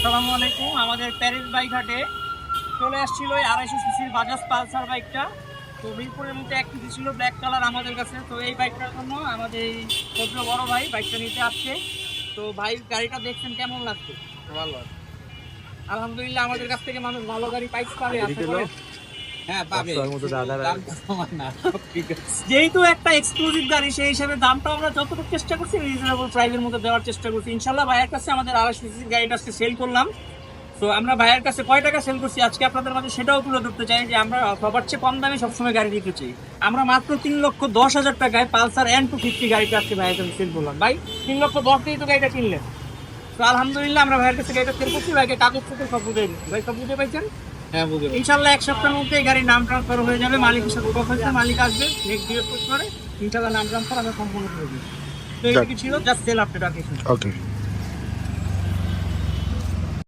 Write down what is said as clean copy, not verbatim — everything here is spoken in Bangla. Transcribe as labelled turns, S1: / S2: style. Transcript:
S1: আসসালামু আলাইকুম। আমাদের প্যারিস বাইক হাটে চলে আসছিল 250 সিসির বাজাজ পালসার বাইকটা। তো মিরপুরের মধ্যে এক পিস ছিল ব্ল্যাক কালার আমাদের কাছে। তো এই বাইকটার জন্য আমাদের এই ছোট বড় ভাই বাইকটা নিতে আসছে। তো ভাই গাড়িটা দেখছেন কেমন লাগছে?
S2: ভালো
S1: আলহামদুলিল্লাহ আমাদের কাছ থেকে মানুষ ভালো গাড়ি পাবে আশা করেন।
S2: হ্যাঁ পাবে দামটা সমান না, ঠিক আছে।
S1: যেহেতু একটা এক্সক্লুসিভ গাড়ি সেই হিসেবে দামটা আমরা যতটুকু চেষ্টা করছি রিজনেবল প্রাইসের মধ্যে দেওয়ার চেষ্টা করছি। ইনশাল্লাহ ভাইয়ের কাছে আমাদের 250 সিসির গাড়িটা আজকে সেল করলাম। তো আমরা ভাইয়ের কাছে কয় টাকা সেল করছি আজকে আপনাদের মাঝে সেটাও তুলে ধরতে চাই যে আমরা সবার চেয়ে কম দামে সবসময় গাড়ি দিতে চাই। আমরা মাত্র 3,10,000 টাকায় পালসার N250 গাড়িটা আজকে ভাইয়ের কাছে সেল করলাম। ভাই 3,10,000 দিয়ে তো গাড়িটা কিনলেন। তো আলহামদুলিল্লাহ আমরা ভাইয়ের কাছে গাড়িটা সেল করছি। ভাইকে কাগজ পত্র সব বুঝে দিচ্ছি। ভাই সব বুঝে পাইছেন?
S2: হ্যাঁ বুঝে
S1: ইনশাল্লাহ এক সপ্তাহের মধ্যে এই গাড়ির নাম ট্রান্সফার হয়ে যাবে। মালিকের সাথে কথা হয়েছে, মালিক আসবে নেক্সট ডে করে ইনশাল্লাহ নাম ট্রান্সফার আমরা সম্পূর্ণ করে দিই। তো এই ছিল জাস্ট সেল আপডেট আর কিছু না।
S3: ওকে।